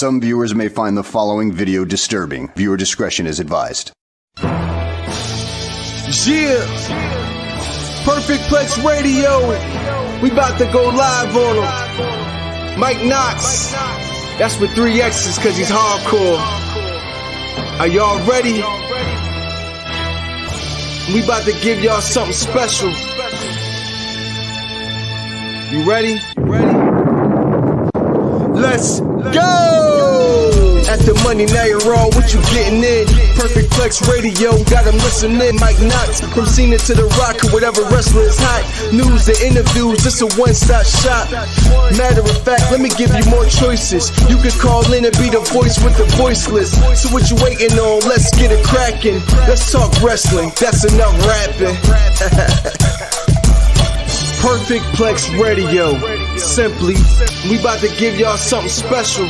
Some viewers may find the following video disturbing. Viewer discretion is advised. Yeah, Perfect Plex Radio. We about to go live on him. Mike Knoxxx. That's with 3 X's cause he's hardcore. Are y'all ready? We about to give y'all something special. You ready? Let's go! At the Money Night Raw, what you getting in? Perfect Plex Radio, got them listening. Mike Knoxxx, from Cena to The Rock, or whatever wrestler is hot. News and interviews, this a one-stop shop. Matter of fact, let me give you more choices. You can call in and be the voice with the voiceless. So what you waiting on? Let's get it cracking. Let's talk wrestling, that's enough rapping. Perfect Plex Radio. Simply, we about to give y'all something special.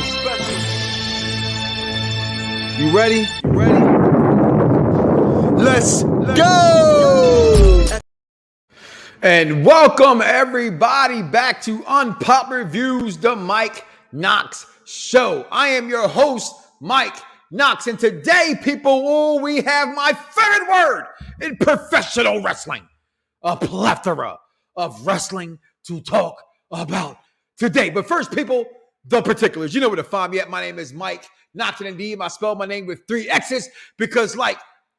You ready? Let's go! And welcome everybody back to Unpopular Reviews, the Mike Knoxxx Show. I am your host, Mike Knoxxx, and today, people, we have my favorite word in professional wrestling: a plethora of wrestling to talk about today. But first, people, the particulars. You know where to find me at. My name is Mike Knoxxx, and indeed, I spell my name with 3 X's because, like,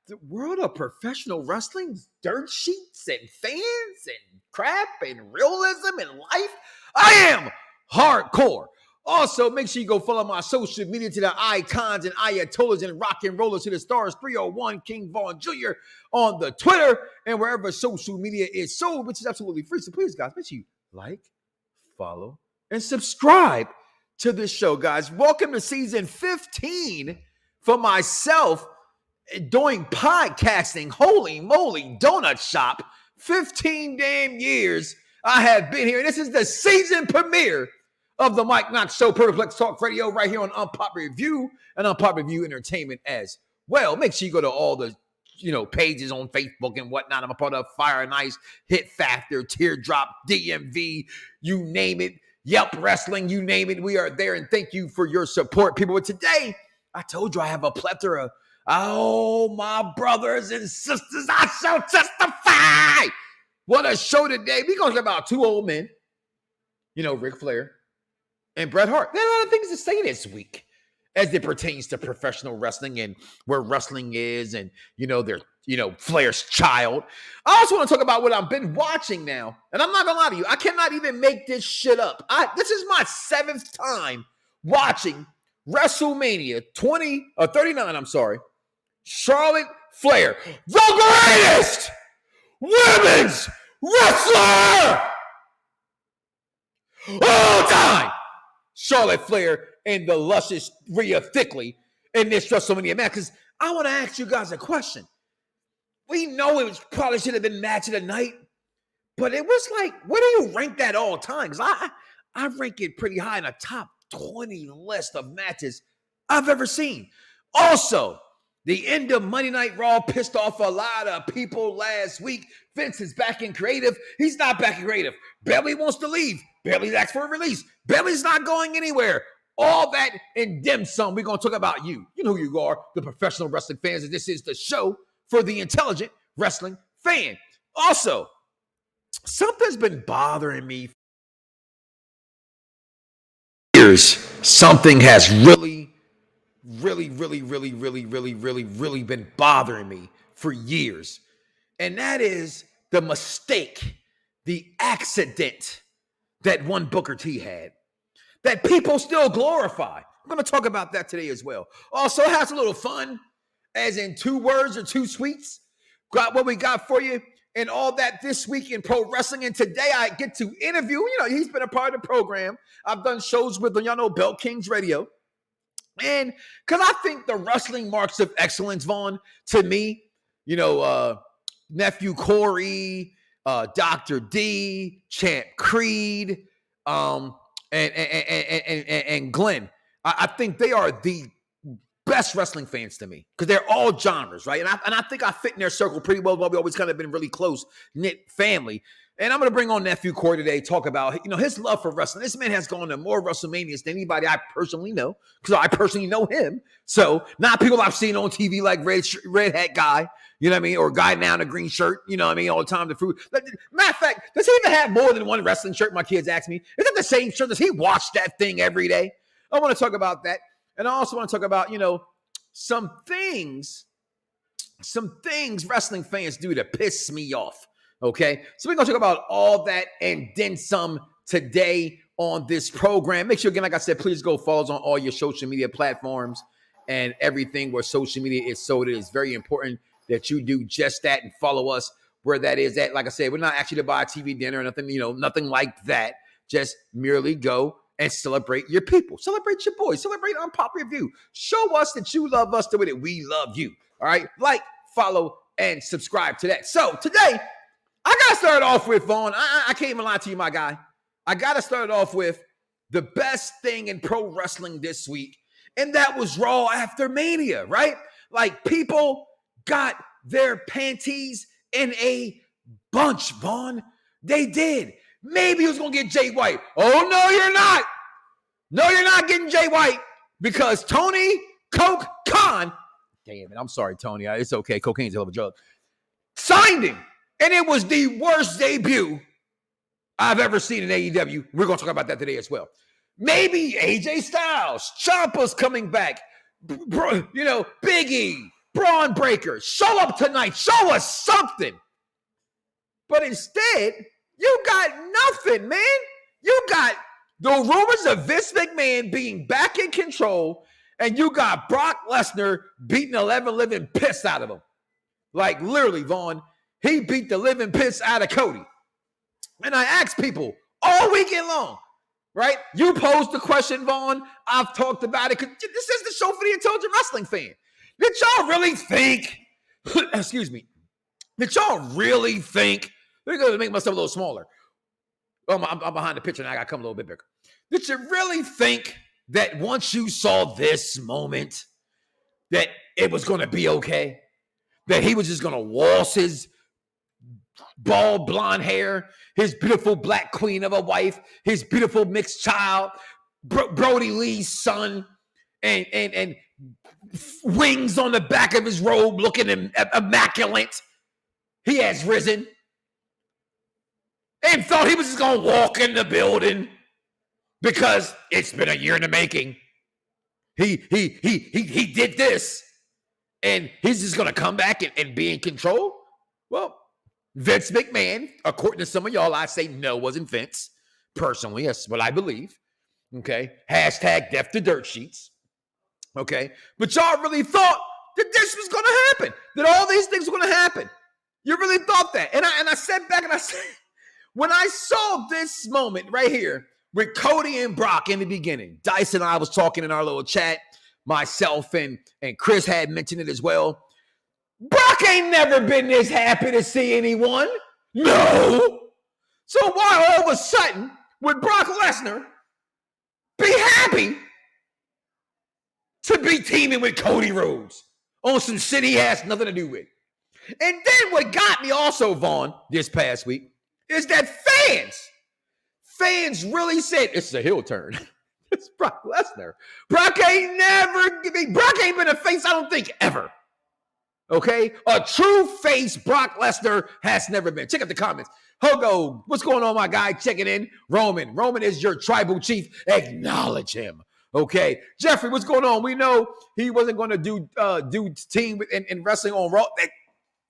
the world of professional wrestling, dirt sheets and fans and crap and realism and life, I am hardcore. Also, make sure you go follow my social media to the icons and ayatollahs and rock and rollers to the stars, 301 King Vaughn Jr. on the Twitter and wherever social media is sold, which is absolutely free. So please, guys, make sure you like, follow, and subscribe to this show, guys. Welcome to season 15 for myself doing podcasting. Holy moly, donut shop. 15 damn years I have been here, and this is the season premiere of the Mike Knoxxx Show, Perfect Plex Talk Radio, right here on Unpopular Review and Unpopular Review Entertainment as well. Make sure you go to all the pages on Facebook and whatnot. I'm a part of Fire and Ice, Hit Factor, Teardrop, DMV, you name it. Yelp Wrestling, you name it. We are there, and thank you for your support, people. But today, I told you I have a plethora. Oh, my brothers and sisters, I shall testify. What a show today. We're going to talk about 2 old men, Ric Flair and Bret Hart. There are a lot of things to say this week as it pertains to professional wrestling and where wrestling is and, their Flair's child. I also want to talk about what I've been watching now. And I'm not going to lie to you. I cannot even make this shit up. This is my 7th time watching Wrestlemania 39, Charlotte Flair, the greatest women's wrestler all time. Charlotte Flair and the luscious Rhea Thickley in this WrestleMania match. Because I want to ask you guys a question. We know probably should have been match of the night, but it was like, where do you rank that all time? Because I rank it pretty high in the top 20 list of matches I've ever seen. Also, the end of Monday Night Raw pissed off a lot of people last week. Vince is back in creative. He's not back in creative. Bailey wants to leave. Bailey's asked for a release. Bailey's not going anywhere. All that and dim sum. We're going to talk about you. You know who you are, the professional wrestling fans, and this is the show for the intelligent wrestling fan. Also, something's been bothering me for years. Something has really been bothering me for years. And that is the mistake, the accident that one Booker T had, that people still glorify. I'm going to talk about that today as well. Also, have a little fun, as in 2 words or 2 sweets. Got what we got for you and all that this week in pro wrestling. And today I get to interview, he's been a part of the program. I've done shows with, Bell Kings Radio. And because I think the wrestling marks of excellence, Vaughn, to me, Nephew Corey, Dr. D, Champ Creed, and Glenn. I think they are the best wrestling fans to me because they're all genres, right? And I think I fit in their circle pretty well. We always kind of been really close knit family. And I'm going to bring on Nephew Corey today, talk about, his love for wrestling. This man has gone to more WrestleManias than anybody I personally know, because I personally know him. So not people I've seen on TV like Red Hat Guy, you know what I mean? Or Guy now in a green shirt, you know what I mean? All the time, the fruit. Matter of fact, does he even have more than one wrestling shirt? My kids ask me. Is it the same shirt? Does he watch that thing every day? I want to talk about that. And I also want to talk about, some things wrestling fans do to piss me off. Okay, so we're going to talk about all that and then some today on this program. Make sure, again, like I said, please go follow us on all your social media platforms and everything where social media is. So it is very important that you do just that and follow us where that is at. Like I said, we're not actually to buy a TV dinner or nothing, nothing like that. Just merely go and celebrate your people. Celebrate your boys. Celebrate Unpopular Review. Show us that you love us the way that we love you. All right? Like, follow, and subscribe to that. So today, I got to start off with, Vaughn. I can't even lie to you, my guy. I got to start off with the best thing in pro wrestling this week, and that was Raw after Mania, right? Like, people got their panties in a bunch, Vaughn. They did. Maybe he was going to get J.White. Oh, no, you're not. No, you're not getting J.White because Tony Coke Khan, damn it, I'm sorry, Tony. It's okay. Cocaine's a hell of a drug. Signed him. And it was the worst debut I've ever seen in AEW. We're going to talk about that today as well. Maybe AJ Styles, Ciampa's coming back. Big E, Braun Breaker. Show up tonight. Show us something. But instead, you got nothing, man. You got the rumors of Vince McMahon being back in control, and you got Brock Lesnar beating 11 living piss out of him. Like, literally, Vaughn. He beat the living piss out of Cody. And I asked people all weekend long, right? You posed the question, Vaughn. I've talked about it. This is the show for the intelligent wrestling fan. Did y'all really think, excuse me, did y'all really think, let me go make myself a little smaller. I'm behind the picture and I got to come a little bit bigger. Did you really think that once you saw this moment that it was going to be okay? That he was just going to waltz his bald blonde hair, his beautiful black queen of a wife, his beautiful mixed child, Brody Lee's son, and wings on the back of his robe looking immaculate. He has risen and thought he was just going to walk in the building because it's been a year in the making. He did this and he's just going to come back and be in control. Well, Vince McMahon, according to some of y'all, I say no, wasn't Vince. Personally, that's what I believe. Okay. Hashtag death to dirt sheets. Okay. But y'all really thought that this was going to happen, that all these things were going to happen. You really thought that. And I sat back and I said, when I saw this moment right here with Cody and Brock in the beginning, Dice and I was talking in our little chat, myself and Chris had mentioned it as well. Brock ain't never been this happy to see anyone. No. So why all of a sudden would Brock Lesnar be happy to be teaming with Cody Rhodes on some shit he has nothing to do with? And then what got me also, Vaughn, this past week is that fans really said it's a heel turn. It's Brock Lesnar. Brock ain't been a face, I don't think, ever. Okay? A true face Brock Lesnar has never been. Check out the comments. Hogo, what's going on, my guy? Checking in. Roman is your tribal chief. Acknowledge him. Okay? Jeffrey, what's going on? We know he wasn't going to do team in wrestling on Raw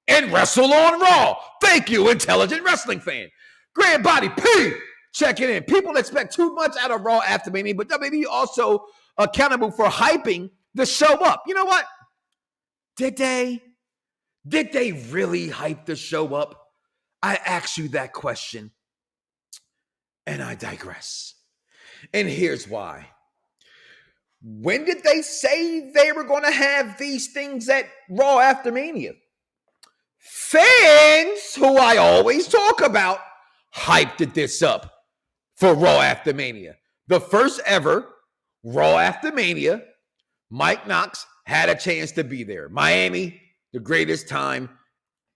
and wrestle on Raw. Thank you, intelligent wrestling fan. Grand Body P, checking in. People expect too much out of Raw after Mania, but WWE also accountable for hyping the show up. You know what? Did they really hype the show up? I ask you that question, and I digress. And here's why. When did they say they were going to have these things at Raw after Mania? Fans, who I always talk about, hyped this up for Raw after Mania. The first ever Raw after Mania, Mike Knoxxx had a chance to be there. Miami, the greatest time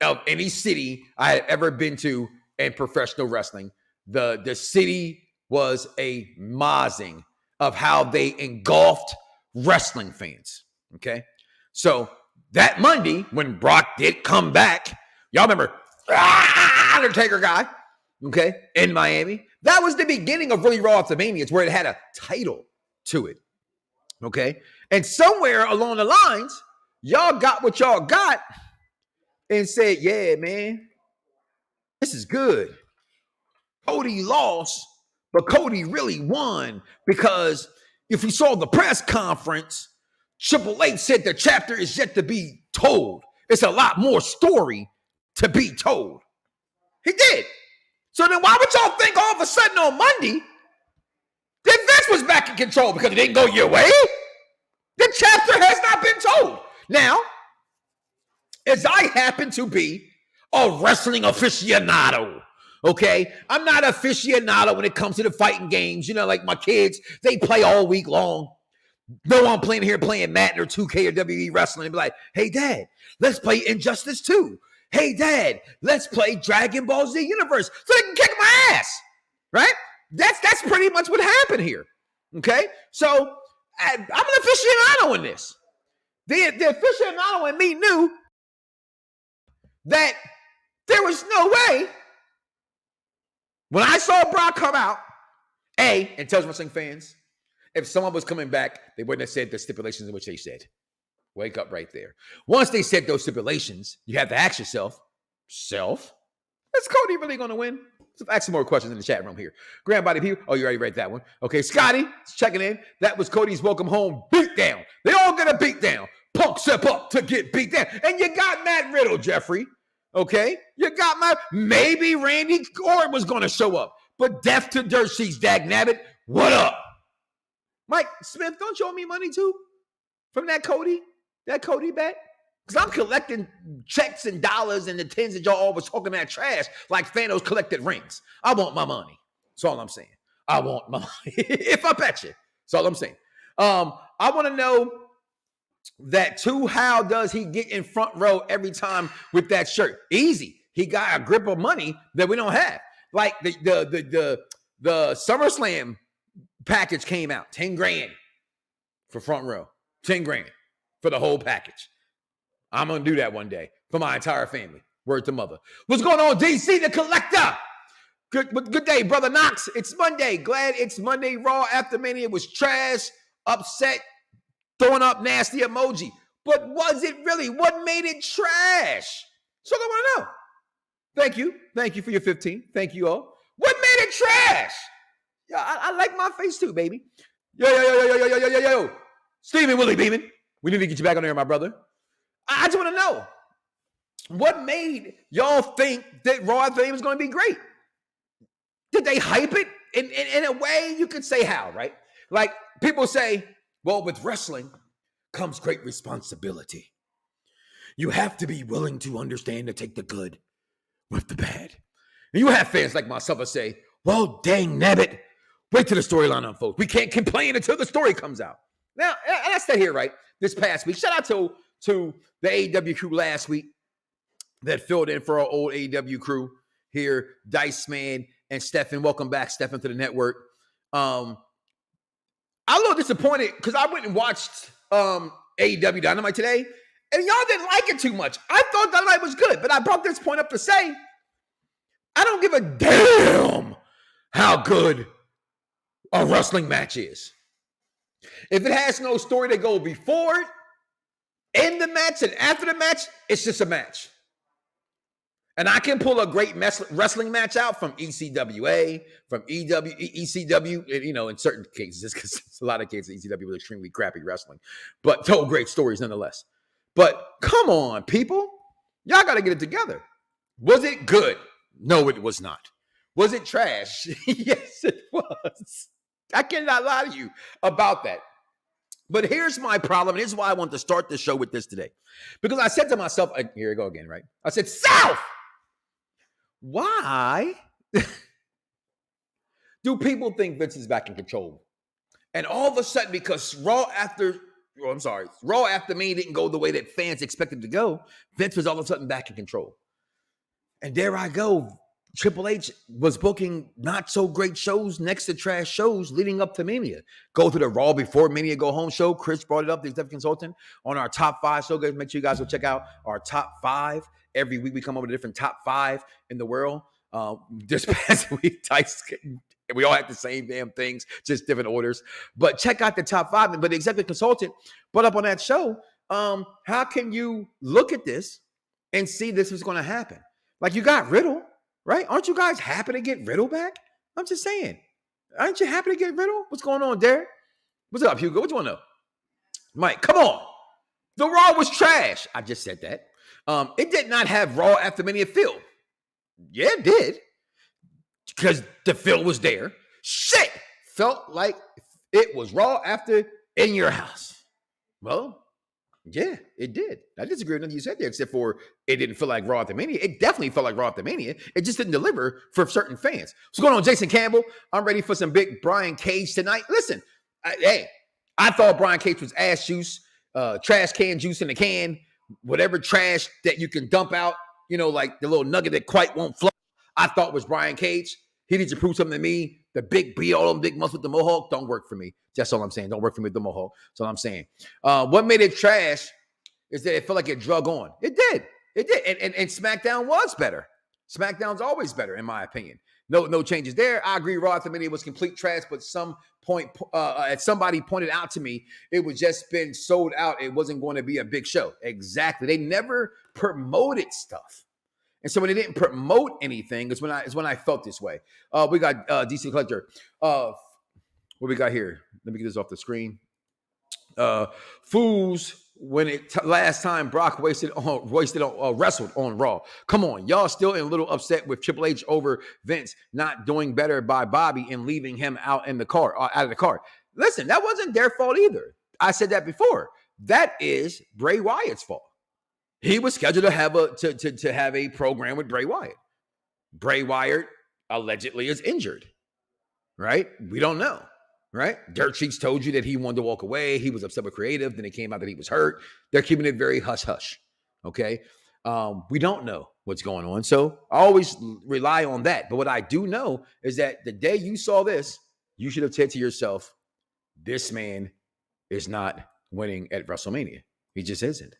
of any city I had ever been to in professional wrestling. The city was a mozzing of how they engulfed wrestling fans. Okay. So that Monday, when Brock did come back, y'all remember Undertaker guy, okay, in Miami. That was the beginning of really Raw Wrestlemania. It's where it had a title to it. Okay. And somewhere along the lines, y'all got what y'all got and said, yeah, man, this is good. Cody lost, but Cody really won, because if you saw the press conference, Triple H said the chapter is yet to be told. It's a lot more story to be told. He did. So then why would y'all think all of a sudden on Monday that Vince was back in control because it didn't go your way? The chapter has not been told. Now, as I happen to be a wrestling aficionado, okay? I'm not aficionado when it comes to the fighting games. You know, like my kids, they play all week long. No, I'm playing here playing Madden or 2K or WWE wrestling and be like, hey, Dad, let's play Injustice 2. Hey, Dad, let's play Dragon Ball Z Universe so they can kick my ass, right? That's pretty much what happened here, okay? So I'm an aficionado in this. The aficionado in me knew that there was no way when I saw Brock come out, and tell wrestling fans, if someone was coming back, they wouldn't have said the stipulations in which they said. Wake up right there. Once they said those stipulations, you have to ask yourself, is Cody really going to win? Let's ask some more questions in the chat room here. Grandbody people, oh, you already read that one. Okay, Scotty, checking in. That was Cody's welcome home beatdown. They all get a beatdown. Punk step up to get beat down. And you got Matt Riddle, Jeffrey. Okay? You got maybe Randy Orton was going to show up. But death to dirt sheets, dagnabbit. What up? Mike Smith, don't you owe me money too? From that Cody bet? Because I'm collecting checks and dollars and the tens that y'all always talking that trash like Thanos collected rings. I want my money. That's all I'm saying. I want my money. If I bet you. That's all I'm saying. I want to know that too, how does he get in front row every time with that shirt? Easy. He got a grip of money that we don't have. Like the SummerSlam package came out, 10 grand for front row, 10 grand for the whole package. I'm going to do that one day for my entire family. Word to mother. What's going on, DC the Collector? Good day, Brother Knox. It's Monday. Glad it's Monday. Raw after Mania was trash, upset, throwing up nasty emoji. But was it really? What made it trash? So I want to know. Thank you. Thank you for your 15. Thank you all. What made it trash? Yeah, I like my face too, baby. Yo. Stephen Willie Beeman. We need to get you back on there, my brother. I just want to know, what made y'all think that Raw Fame was going to be great? Did they hype it? In a way, you could say how, right? Like, people say, well, with wrestling comes great responsibility. You have to be willing to understand to take the good with the bad. And you have fans like myself that say, well, dang nabbit, wait till the storyline unfolds. We can't complain until the story comes out. Now, I said here, right, this past week, shout out to the AEW crew last week that filled in for our old AEW crew here, Dice Man and Stefan. Welcome back, Stefan, to the network. I'm a little disappointed because I went and watched AEW Dynamite today, and y'all didn't like it too much. I thought Dynamite was good, but I brought this point up to say I don't give a damn how good a wrestling match is. If it has no story to go before it, in the match, and after the match, it's just a match. And I can pull a great wrestling match out from ECWA, from ECW, you know, in certain cases, because a lot of cases ECW was extremely crappy wrestling, but told great stories nonetheless. But come on, people. Y'all got to get it together. Was it good? No, it was not. Was it trash? Yes, it was. I cannot lie to you about that. But here's my problem. And here's why I want to start the show with this today. Because I said to myself, here we go again, right? I said, South! Why do people think Vince is back in control? And all of a sudden, because Raw after me didn't go the way that fans expected to go, Vince was all of a sudden back in control. And there I go, Triple H was booking not so great shows next to trash shows leading up to Mania. Go to the Raw Before Mania Go Home show. Chris brought it up, the executive consultant, on our top 5 show. Guys, make sure you guys will check out our top 5. Every week we come up with a different top 5 in the world. This past week, Tyson, we all had the same damn things, just different orders. But check out the top 5. But the executive consultant brought up on that show, how can you look at this and see this was going to happen? Like, you got Riddle. Right? Aren't you guys happy to get Riddle back? I'm just saying. Aren't you happy to get Riddle? What's going on, Derek? What's up, Hugo? What you want to know? Mike, come on. The Raw was trash. I just said that. It did not have Raw after Mania feel. Yeah, it did. Because the feel was there. Shit! Felt like it was Raw after In Your House. Well, yeah, it did. I disagree with nothing you said there, except for it didn't feel like Raw after Mania. It definitely felt like Raw after Mania. It just didn't deliver for certain fans. What's going on, Jason Campbell? I'm ready for some big Brian Cage tonight. Listen, I thought Brian Cage was ass juice, trash can juice in the can, whatever trash that you can dump out, like the little nugget that quite won't flow. I thought was Brian Cage. He needs to prove something to me. The big B, all them big muscles with the mohawk, don't work for me. That's all I'm saying. Don't work for me with the mohawk. That's all I'm saying. What made it trash is that it felt like it drug on. It did. It did. And SmackDown was better. SmackDown's always better, in my opinion. No changes there. I agree. Raw after Mania was complete trash, but somebody pointed out to me it was just been sold out. It wasn't going to be a big show. Exactly. They never promoted stuff. And so when they didn't promote anything, is when I felt this way. We got DC Collector. What we got here? Let me get this off the screen. Fools when last time Brock wrestled on Raw. Come on, y'all still a little upset with Triple H over Vince not doing better by Bobby and leaving him out of the car. Listen, that wasn't their fault either. I said that before. That is Bray Wyatt's fault. He was scheduled to have a program with Bray Wyatt. Bray Wyatt allegedly is injured, right? We don't know, right? Dirt Sheets told you that he wanted to walk away. He was upset with creative. Then it came out that he was hurt. They're keeping it very hush-hush, okay? We don't know what's going on. So I always rely on that. But what I do know is that the day you saw this, you should have said to yourself, this man is not winning at WrestleMania. He just isn't.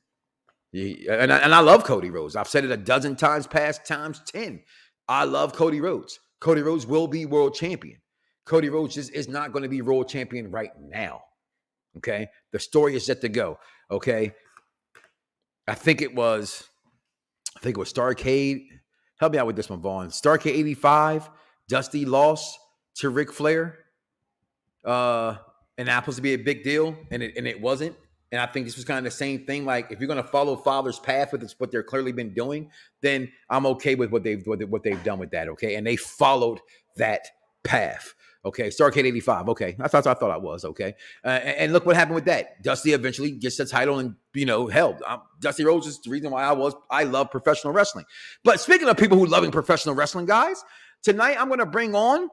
And I love Cody Rhodes. I've said it a dozen times past times 10. I love Cody Rhodes. Cody Rhodes will be world champion. Cody Rhodes just is not going to be world champion right now. Okay? The story is yet to go. Okay? I think it was Starrcade. Help me out with this one, Vaughn. Starrcade 85. Dusty lost to Ric Flair. And that supposed to be a big deal, and it wasn't. And I think this was kind of the same thing. Like, if you're going to follow Father's path with what they're clearly been doing, then I'm okay with what they've done with that. Okay, and they followed that path. Okay, Starrcade 85. Okay, I thought I was okay. And look what happened with that. Dusty eventually gets the title and held. Dusty Rhodes is the reason why I love professional wrestling. But speaking of people who loving professional wrestling, guys, tonight I'm going to bring on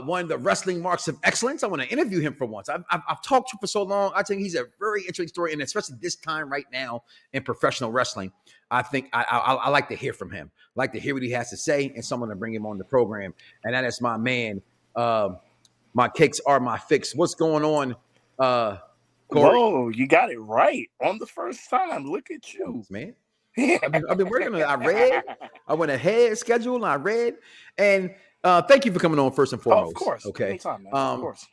one of the wrestling marks of excellence. I want to interview him for once. I've talked to him for so long. I think he's a very interesting story, and especially this time right now in professional wrestling, I think I like to hear from him. I like to hear what he has to say, and someone to bring him on the program. And that is my man. My cakes are my fix. What's going on, Corey? Whoa, you got it right on the first time. Look at you, man. I've been working on it. I read. I went ahead, scheduled, and I read. And thank you for coming on first and foremost. Of course. Okay. Anytime, man. Of course.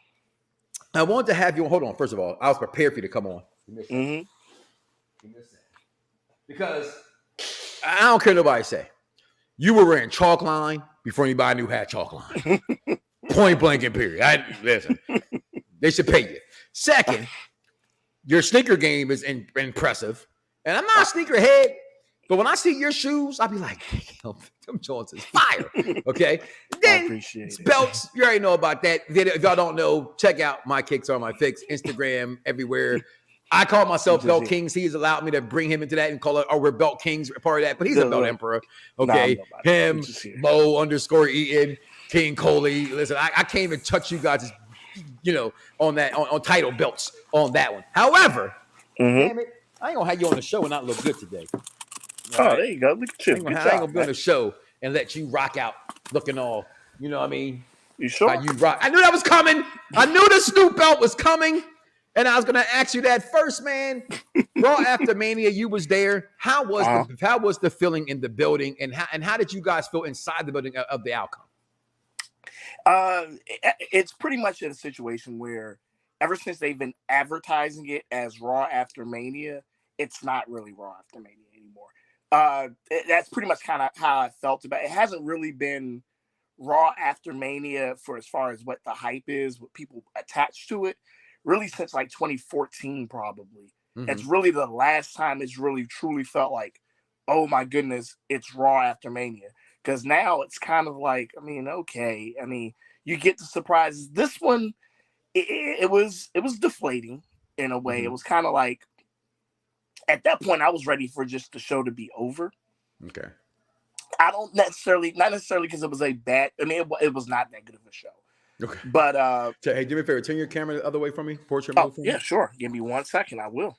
I wanted to have you. Hold on. First of all, I was prepared for you to come on. Because I don't care what nobody say. You were wearing chalk line before anybody knew had chalk line. Point blank and period. Listen, they should pay you. Second, your sneaker game is impressive. And I'm not a sneaker head, but when I see your shoes, I'll be like, damn, them joints is fire. Okay. Then I appreciate belts, you already know about that. If y'all don't know, check out My Kicks Are My Fix, Instagram, everywhere. I call myself Belt Kings. He has allowed me to bring him into that and call it, we're Belt Kings, part of that. But he's a Belt Emperor. Okay. Him, Mo _ Eaton, King Coley. Listen, I can't even touch you guys, on that, on title belts on that one. However, damn it, I ain't gonna have you on the show and not look good today. Right? Oh, there you go. Look at you. I ain't gonna be on the show and let you rock out looking all, you know what I mean? You sure? You rock. I knew that was coming. I knew the Snoop belt was coming. And I was gonna ask you that first, man. Raw after Mania, you was there. How was the feeling in the building, and how did you guys feel inside the building of the outcome? It's pretty much in a situation where ever since they've been advertising it as Raw after Mania, it's not really Raw after Mania anymore. That's pretty much kind of how I felt about it. It hasn't really been Raw after Mania for as far as what the hype is, what people attach to it, really since like 2014 probably. Mm-hmm. It's really the last time it's really truly felt like, oh my goodness, it's Raw after Mania. Because now it's kind of like, I mean, okay. I mean, you get the surprises. This one, it was deflating in a way. Mm-hmm. It was kind of like, at that point, I was ready for just the show to be over. Okay. I don't necessarily, not necessarily because it was a bad, I mean, it was not that good of a show. Okay. But, hey, do me a favor, turn your camera the other way from me. Portrait mode for me. Yeah, sure. Give me 1 second. I will.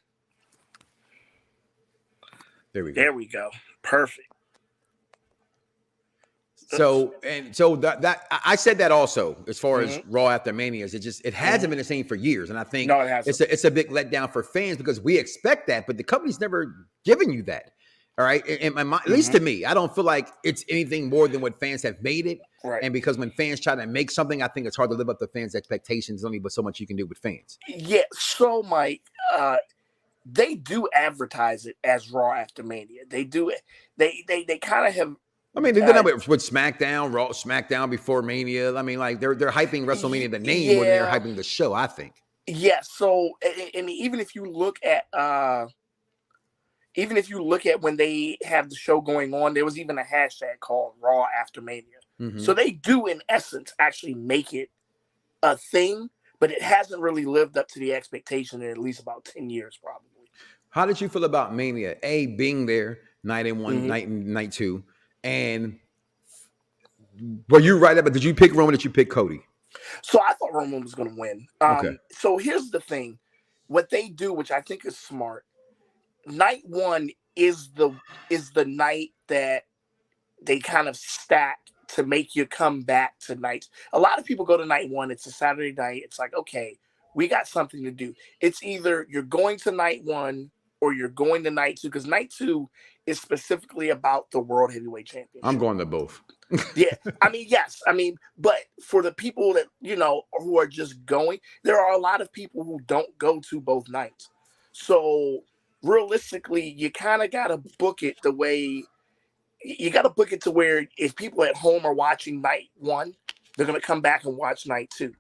There we go. There we go. Perfect. So that I said that also as far as Raw after Mania is it hasn't been the same for years, and I think no, it hasn't. It's a big letdown for fans because we expect that, but the company's never given you that. All right, and at least to me, I don't feel like it's anything more than what fans have made it. Right. And because when fans try to make something, I think it's hard to live up to fans' expectations. There's only but so much you can do with fans. Yeah. So, Mike, they do advertise it as Raw after Mania. They do it. They kind of have. I mean, they did that with SmackDown, Raw, SmackDown before Mania. I mean, like they're hyping WrestleMania the name more than they're hyping the show, I think. Yeah. So, and even if you look at when they have the show going on, there was even a hashtag called Raw After Mania. Mm-hmm. So they do, in essence, actually make it a thing, but it hasn't really lived up to the expectation in at least about 10 years, probably. How did you feel about Mania? Being there night in one, night two, and were you right about? Did you pick Roman? Did you pick Cody? So I thought Roman was going to win. Okay. So here's the thing: what they do, which I think is smart. Night one is the night that they kind of stack to make you come back to night. A lot of people go to night one. It's a Saturday night. It's like, okay, we got something to do. It's either you're going to night one or you're going to night two, because night two is specifically about the World Heavyweight Championship. I'm going to both. Yeah. I mean, yes. I mean, but for the people that, who are just going, there are a lot of people who don't go to both nights. So realistically, you kind of got to book it the way you got to book it to where if people at home are watching night one, they're going to come back and watch night two.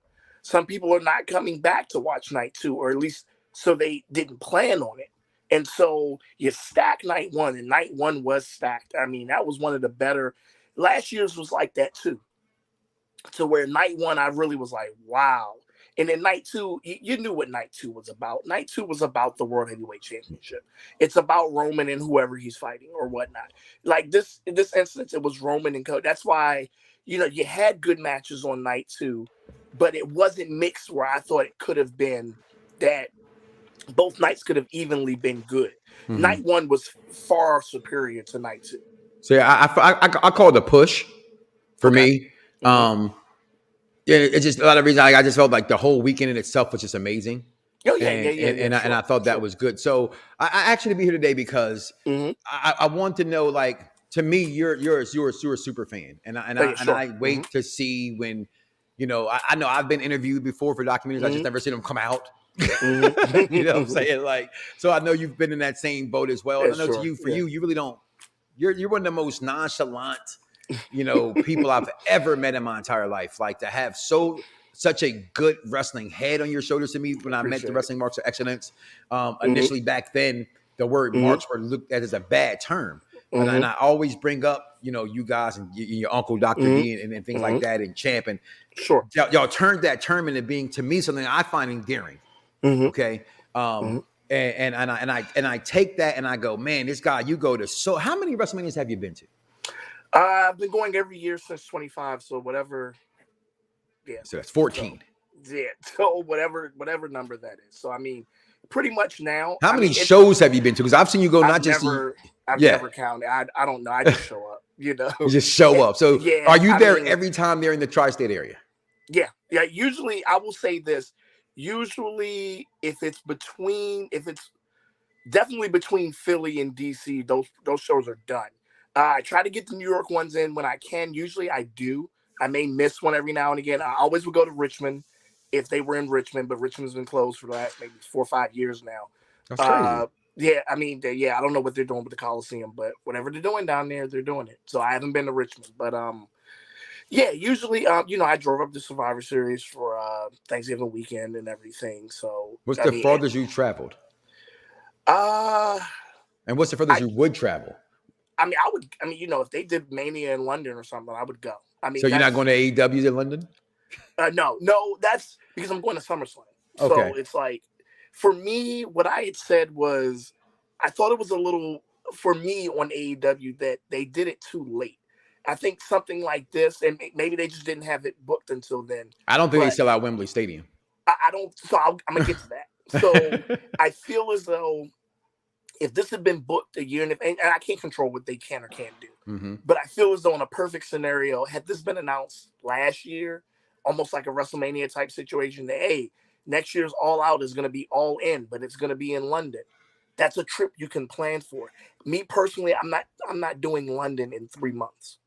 Some people are not coming back to watch night two, or at least so they didn't plan on it. And so you stack night one, and night one was stacked. I mean, that was one of the better. Last year's was like that too. To where night one, I really was like, wow. And then night two, you knew what night two was about. Night two was about the World Heavyweight Championship. It's about Roman and whoever he's fighting or whatnot. Like this, in this instance, it was Roman and Cody. That's why, you had good matches on night two, but it wasn't mixed where I thought it could have been that both nights could have evenly been good. Mm-hmm. Night one was far superior to night two. So yeah, I call it a push for me. Mm-hmm. Yeah, it's just a lot of reasons. I just felt like the whole weekend in itself was just amazing. Oh yeah, and I thought that was good. So I actually be here today because I want to know, like, to me, you're a super fan, and I wait to see when, I know I've been interviewed before for documentaries. I just never seen them come out. You know what I'm saying? Like, so I know you've been in that same boat as well. And I know you really don't. You're one of the most nonchalant, people I've ever met in my entire life. Like, to have such a good wrestling head on your shoulders. To me, when I met the Wrestling Marks of Excellence, initially back then, the word marks were looked at as a bad term. And I always bring up, you guys and your uncle, Dr. D, and things like that, and Champ. And y'all turned that term into being, to me, something I find endearing. Okay. And I take that and I go, man, this guy, you go to, so how many WrestleManias have you been to? I've been going every year since 25. So whatever. Yeah. So that's 14. So, yeah. So whatever number that is. So, I mean, pretty much now. How many shows have you been to? Because I've seen you go, I've never counted. I don't know. I just show up. You know, You just show up. So yeah, are you I there mean, every time they're in the tri-state area? Yeah. Usually, I will say this. Usually, if it's definitely between Philly and DC, those shows are done. I try to get the New York ones in when I can. Usually, I do. I may miss one every now and again. I always would go to Richmond if they were in Richmond, but Richmond's been closed for the last maybe 4 or 5 years now. That's crazy. Yeah, I mean, I don't know what they're doing with the Coliseum, but whatever they're doing down there, they're doing it. So I haven't been to Richmond, but yeah, usually, I drove up to Survivor Series for Thanksgiving weekend and everything. So What's the farthest you traveled? And what's the furthest you would travel? If they did Mania in London or something, I would go. So you're not going to AEW's in London? No, that's because I'm going to SummerSlam. Okay. So it's like, for me, what I had said was, I thought it was a little, for me on AEW, that they did it too late. I think something like this, and maybe they just didn't have it booked until then. I don't think they sell out Wembley Stadium. I don't, so I'm going to get to that. So I feel as though if this had been booked a year, and I can't control what they can or can't do, but I feel as though in a perfect scenario, had this been announced last year, almost like a WrestleMania type situation, that, hey, next year's All Out is going to be all in, but it's going to be in London. That's a trip you can plan for. Me personally, I'm not doing London in 3 months,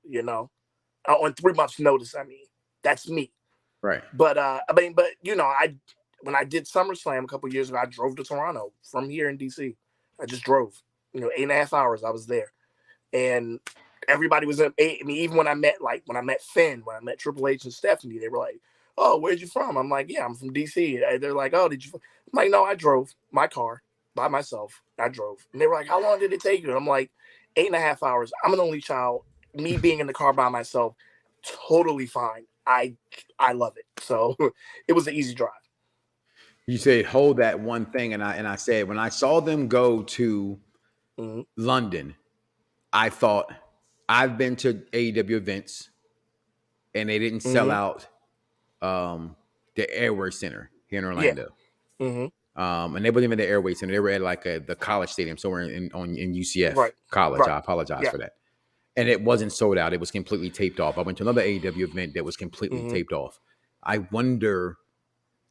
on 3 months notice. I mean, that's me. Right. But when I did SummerSlam a couple years ago, I drove to Toronto from here in DC. I just drove, 8.5 hours. I was there, and everybody was even when I met Finn, when I met Triple H and Stephanie, they were like, "Oh, where'd you from?" I'm like, "Yeah, I'm from DC." They're like, "Oh, did you?" I'm like, "No, I drove my car by myself. I drove." And they were like, "How long did it take you?" And I'm like, 8.5 hours. I'm an only child. Me being in the car by myself, totally fine. I love it. So it was an easy drive. You said hold that one thing, and I said when I saw them go to London, I thought I've been to AEW events, and they didn't sell out the Airway Center here in Orlando. Yeah. And they weren't even the Airway Center; they were at like the College Stadium somewhere in UCF College. Right. I apologize for that. And it wasn't sold out; it was completely taped off. I went to another AEW event that was completely taped off. I wonder.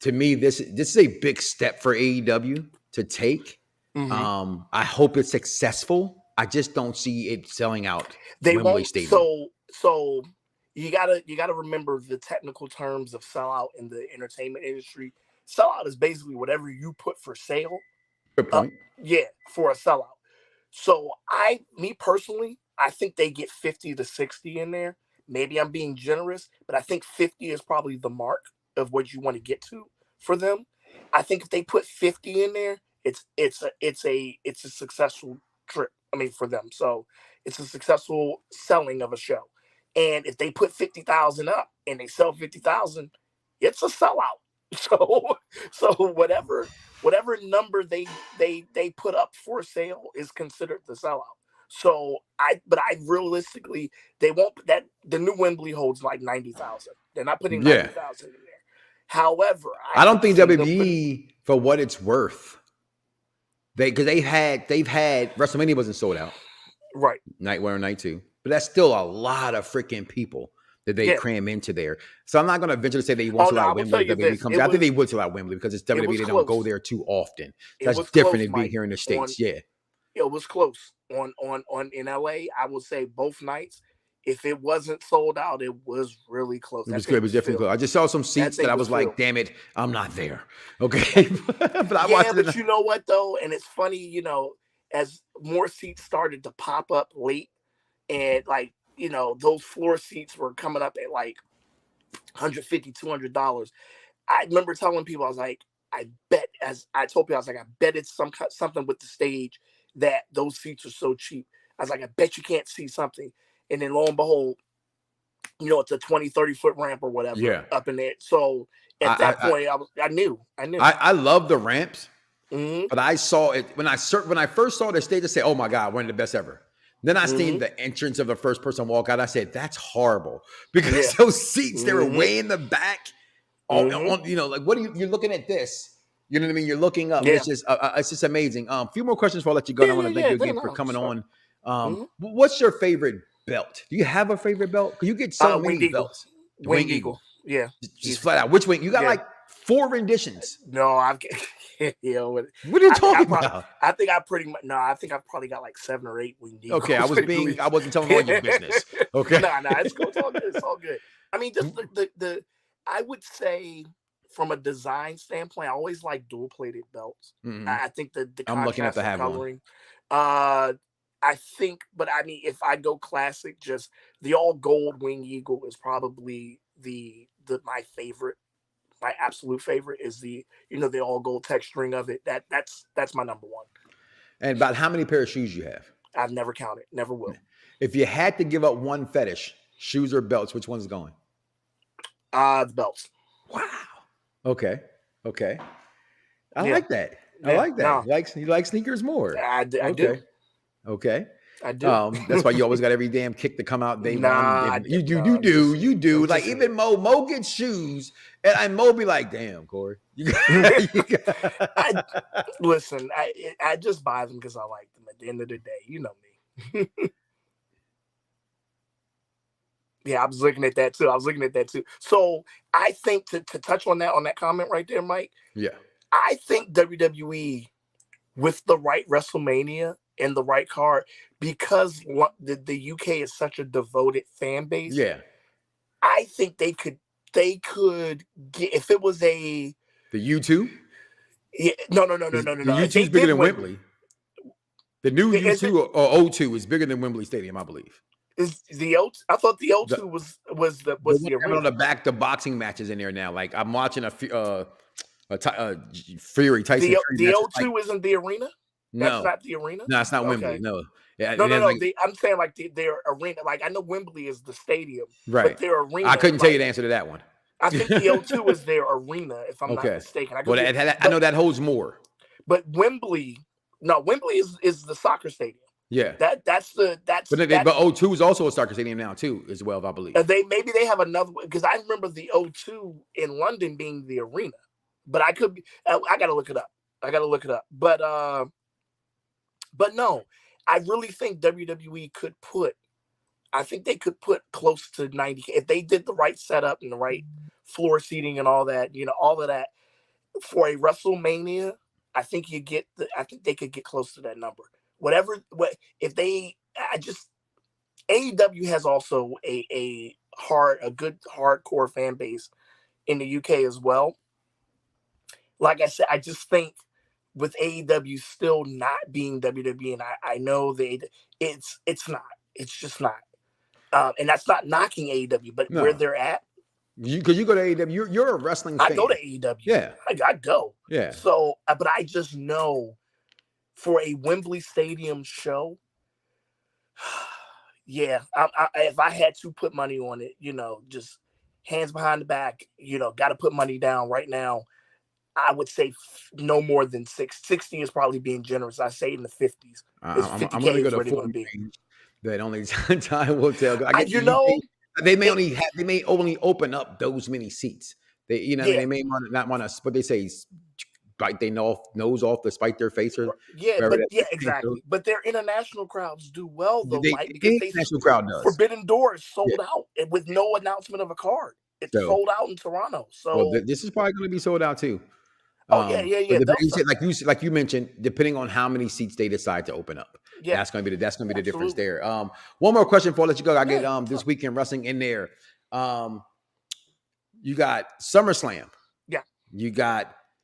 To me, this is a big step for AEW to take. I hope it's successful. I just don't see it selling out Wembley Stadium. So you gotta remember the technical terms of sellout in the entertainment industry. Sellout is basically whatever you put for sale. Good point. For a sellout. So me personally, I think they get 50 to 60 in there. Maybe I'm being generous, but I think 50 is probably the mark of what you want to get to for them. I think if they put 50 in there, it's a successful trip. I mean, for them. So it's a successful selling of a show. And if they put 50,000 up and they sell 50,000, it's a sellout. So whatever number they put up for sale is considered the sellout. So I realistically, they won't. That the new Wembley holds like 90,000. They're not putting 90,000 in there. However, I don't think WWE, for what it's worth, because they've had WrestleMania wasn't sold out, right? Night 1 or Night 2, but that's still a lot of freaking people that they cram into there. So I'm not going to venture to say they won't sell out Wembley. WWE comes. I think they would sell out Wembley because it's WWE. They don't go there too often. That's different than being here in the States. It was close on in LA. I would say both nights. If it wasn't sold out, it was really close. It was good. It was definitely close. I just saw some seats that I was like, damn it, I'm not there. Okay. But I watched it. But you know what, though? And it's funny, as more seats started to pop up late and like, those floor seats were coming up at like $150, $200. I remember telling people, I was like, I bet it's something with the stage that those seats are so cheap. I was like, I bet you can't see something. And then lo and behold, it's a 20, 30-foot ramp or whatever up in there. So at that point, I knew. I love the ramps, but I saw it when I first saw the stage. I said, "Oh my God, one of the best ever." Then I seen the entrance of the first person walk out. I said, "That's horrible," because those seats they were way in the back. On like what are you're looking at this? You know what I mean? You're looking up. It's just amazing. A few more questions before I let you go. And I want to thank you again for coming on. What's your favorite belt. Do you have a favorite belt? You get so many Winged Eagle. belts. Winged Eagle. Yeah. Just flat out. Which wing? You got like 4 renditions. No, I've what are you talking about? I think I've probably got like 7 or 8 Winged Eagles. Okay, I wasn't telling all your business. Okay. No, it's cool. It's all good. It's all good. I mean, just the I would say from a design standpoint, I always like dual plated belts. Mm-hmm. I think the I'm lucky enough contrast to of have coloring. I think, but I mean, if I go classic, just the all gold Winged Eagle is probably my favorite. My absolute favorite is the all gold texturing of it. That's my number one. And about how many pair of shoes you have? I've never counted. Never will. If you had to give up one fetish, shoes or belts, which one's going? The belts. Wow. Okay. I like that. I like that. No. You like sneakers more. I do. Okay. I do. That's why you always got every damn kick to come out day one. You do. Like even Mo gets shoes, and Mo be like, "Damn, Corey." Listen, I just buy them because I like them. At the end of the day, you know me. Yeah, I was looking at that too. So I think to touch on that comment right there, Mike. Yeah. I think WWE with the right WrestleMania and the right card, because the UK is such a devoted fan base. Yeah. I think they could get, if it was the U2. Yeah, no. The U2 is bigger than Wembley. The new U2 or O2 is bigger than Wembley Stadium, I believe. Is the O2? I thought the O2 was the original. On the back, the boxing matches in there now. Like I'm watching a Fury Tyson. The O2 isn't the arena. No, that's not the arena. No, it's not Okay. Wembley. No, yeah, no. Like, I'm saying like their arena. Like I know Wembley is the stadium, right? But their arena. I couldn't tell you the answer to that one. I think the O2 is their arena, if I'm not mistaken. I know that holds more. But Wembley is the soccer stadium. Yeah, But O2 is also a soccer stadium now too, as well, I believe. Maybe they have another one, because I remember the O2 in London being the arena, but I could be. I got to look it up. But no, I really think WWE could put. I think they could put close to 90 if they did the right setup and the right floor seating and all that. All of that for a WrestleMania. I think they could get close to that number. AEW has also a good hardcore fan base in the UK as well. Like I said, I just think with AEW still not being WWE, and I know it's just not. And that's not knocking AEW, but where they're at. Because you go to AEW, you're a wrestling fan. I go to AEW. Yeah. I go. Yeah. So, but I just know for a Wembley Stadium show, yeah, if I had to put money on it, just hands behind the back, got to put money down right now. I would say no more than 60 is probably being generous. I say in the 50s. I'm going to go to 40 that only time will tell. They may only open up those many seats. They may not want to, but they say bite their nose off to spite their face. Exactly. But their international crowds do well though, Mike, because international crowd does. Forbidden Door is sold out with no announcement of a card. It's sold out in Toronto. So this is probably going to be sold out too. Yeah. Like you mentioned, depending on how many seats they decide to open up, that's going to be the difference there. One more question before I let you go. I get this weekend wrestling in there. You got SummerSlam. Yeah.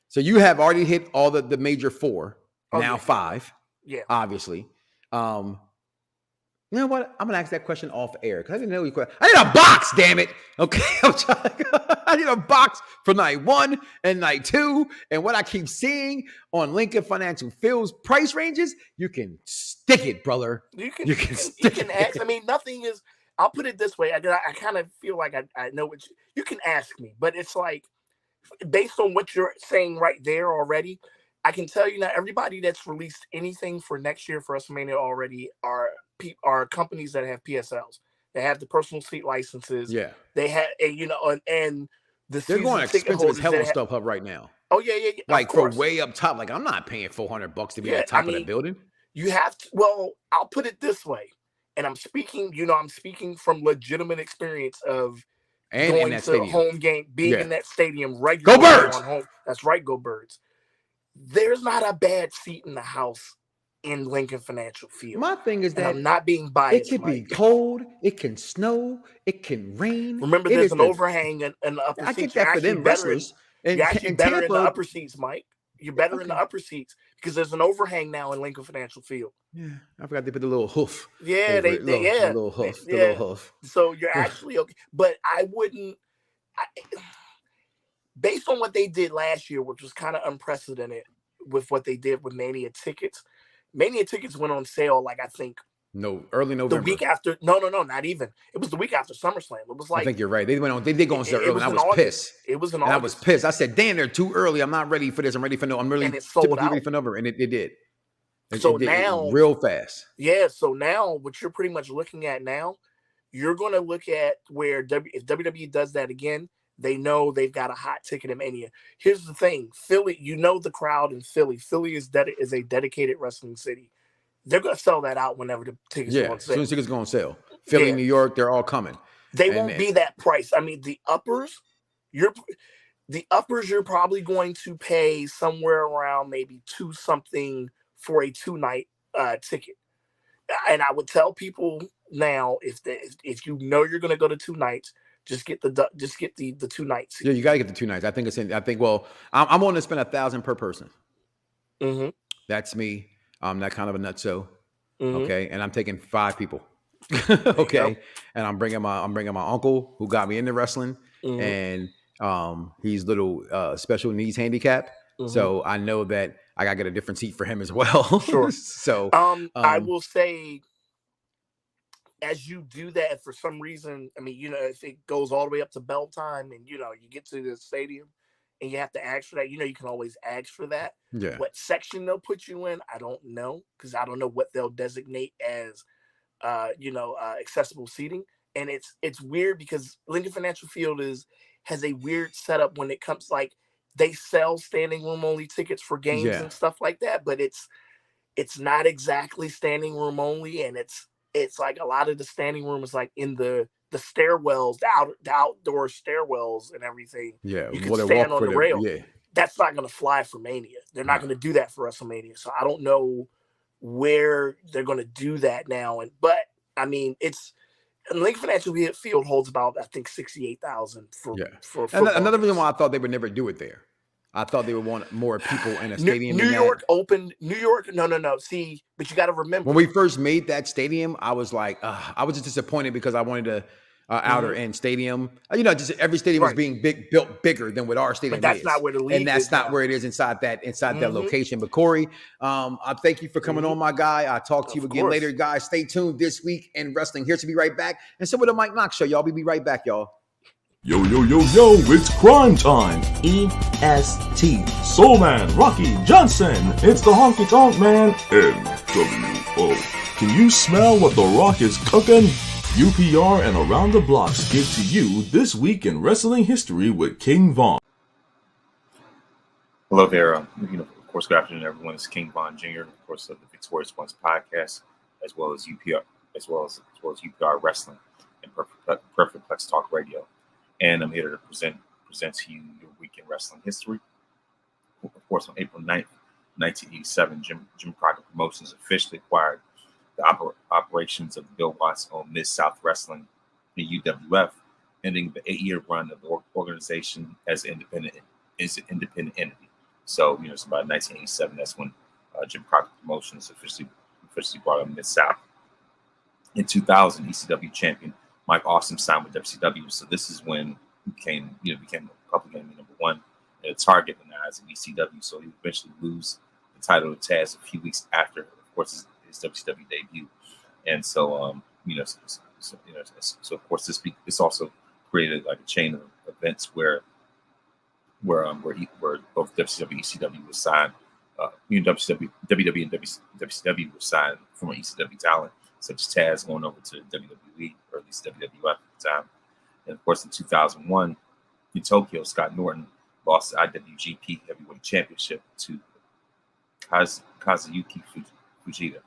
So you have already hit all the major 4, now 5. Yeah. Obviously. You know what? I'm gonna ask that question off air because I didn't know you. I need a box, damn it. Okay, I need a box for night 1 and night 2. And what I keep seeing on Lincoln Financial Phil's price ranges, you can stick it, brother. You can ask. I mean, nothing is. I'll put it this way. I kind of feel like I know what you can ask me, but it's like based on what you're saying right there already. I can tell you now, everybody that's released anything for next year for WrestleMania already are companies that have PSLs. They have the personal seat licenses. Yeah. They have, and they're going expensive as hell on StubHub right now. Oh yeah. Like for way up top. Like I'm not paying $400 to be at the top of the building. You have to. Well, I'll put it this way: And I'm speaking from legitimate experience of And in going that to stadium. home game, being Yeah. in that stadium regularly. Go Birds! On home. That's right, go Birds. There's not a bad seat in the house in Lincoln Financial Field. My thing is And that I'm not being it biased, can be Mike. cold, it can snow, it can rain. Remember, It there's is an the- overhang in the upper I seats. get that for them wrestlers. And You're actually in better in the Tampa, upper seats, Mike. You're better in the upper seats because there's an overhang now in Lincoln Financial Field. Yeah, I forgot they put the little hoof. Yeah, over it. yeah, the little hoof, yeah. the little hoof. So you're actually okay, but I wouldn't. Based on what they did last year, which was kind of unprecedented with what they did with Mania tickets. Mania tickets went on sale, like I think Early November. the week after. No, not even. It was the week after SummerSlam. It was like, I think you're right. They did go on sale early. And I was pissed. It was in August. August. I was pissed. I said, "Damn, they're too early. I'm not ready for this. I'm ready for no. I'm really typically ready for November." And it did. So it did now, real fast. Yeah. So now, what you're pretty much looking at now, you're going to look at where if WWE does that again, they know they've got a hot ticket in Mania. Here's the thing, Philly. the crowd in Philly. Philly is a dedicated wrestling city. They're going to sell that out whenever the tickets go on sale. As soon as tickets go on sale. Philly, New York, they're all coming. They won't be that price. I mean, the uppers, you're probably going to pay somewhere around maybe $2 for a 2-night ticket. And I would tell people now, if you know you're going to go to 2 nights, just get the 2 nights. Yeah, you got to get the 2 nights. I think I'm willing to spend $1,000 per person. Mm-hmm. That's me. I'm that kind of a nutso. Mm-hmm. Okay, and I'm taking 5 people. Okay, and I'm bringing my uncle who got me into wrestling, and he's little special needs handicap. So I know that I gotta get a different seat for him as well. Sure. So I will say, as you do that, for some reason, I mean, if it goes all the way up to bell time, and you get to the stadium, and you have to ask for that, you can always ask for that. Yeah. What section they'll put you in, I don't know, because I don't know what they'll designate as, accessible seating. And it's weird because Lincoln Financial Field has a weird setup when it comes, like, they sell standing room only tickets for games and stuff like that, but it's not exactly standing room only, and it's like a lot of the standing room is like in the stairwells, the outdoor stairwells and everything. Yeah, you can stand on the rail. Yeah. That's not going to fly for Mania. They're not going to do that for WrestleMania. So I don't know where they're going to do that now. But I mean, Lincoln Financial Field holds about, I think, 68,000 for and another reason why I thought they would never do it there. I thought they would want more people in a stadium. New York. No. See, but you got to remember, when we first made that stadium, I was like, I was just disappointed because I wanted a outer end stadium. Just every stadium was being built bigger than what our stadium is. But that's not where the league is. And that's not where it is inside that location. But Corey, I thank you for coming on, my guy. I'll talk to you again later, guys. Stay tuned this week in wrestling. Here to be right back. And so with the Mike Knoxxx Show, y'all. We'll be right back, y'all. Yo, it's crime time. EST. Soul Man, Rocky Johnson. It's the Honky Tonk Man. NWO. Can you smell what The Rock is cooking? UPR and Around the Blocks give to you This Week in Wrestling History with King Von. Hello there. Of course, good afternoon, everyone. It's King Von Jr., of course, of the Victorious Ones podcast, as well as UPR, as well as UPR Wrestling and Perfect Plex Talk Radio. And I'm here to present to you your week in wrestling history. Of course, on April 9th, 1987, Jim Crockett Promotions officially acquired the operations of the Bill Watts-owned Mid-South Wrestling, the UWF, ending the 8-year run of the organization as an independent entity. So, it's about 1987. That's when Jim Crockett Promotions officially brought up Mid-South. In 2000, ECW champion Mike Awesome signed with WCW. So this is when he became a couple game number one and a target in the eyes of ECW. So he eventually lose the title to Taz a few weeks after, of course, his WCW debut. And so, of course, this also created like a chain of events where both WCW and ECW was signed. WWE and WCW were signed from an ECW talent, such as Taz going over to WWE, or at least WWF at the time. And of course, in 2001, in Tokyo, Scott Norton lost the IWGP Heavyweight Championship to Kazuyuki Fujita.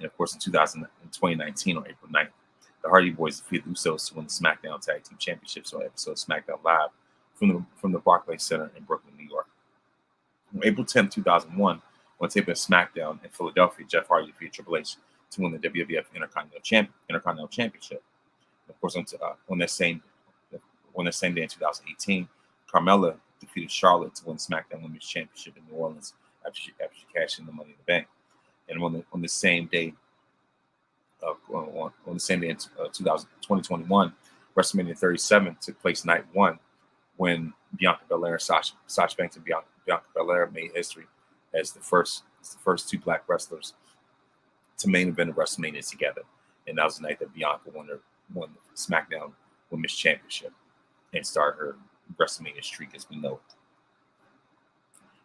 And of course, in 2019 on April 9th, the Hardy Boys defeated the Usos to win the SmackDown Tag Team Championships on episode of SmackDown Live from the Barclays Center in Brooklyn, New York. On April 10th, 2001, on tape of SmackDown in Philadelphia, Jeff Hardy defeated Triple H to win the WWF Intercontinental Championship. Of course, on that same day in 2018, Carmella defeated Charlotte to win the SmackDown Women's Championship in New Orleans after she cashed in the Money in the Bank. And on the same day in 2021, WrestleMania 37 took place night one when Bianca Belair and Sasha Banks and Bianca Belair made history as the first two black wrestlers to main event of WrestleMania together. And that was the night that Bianca won the SmackDown Women's Championship and started her WrestleMania streak as we know it.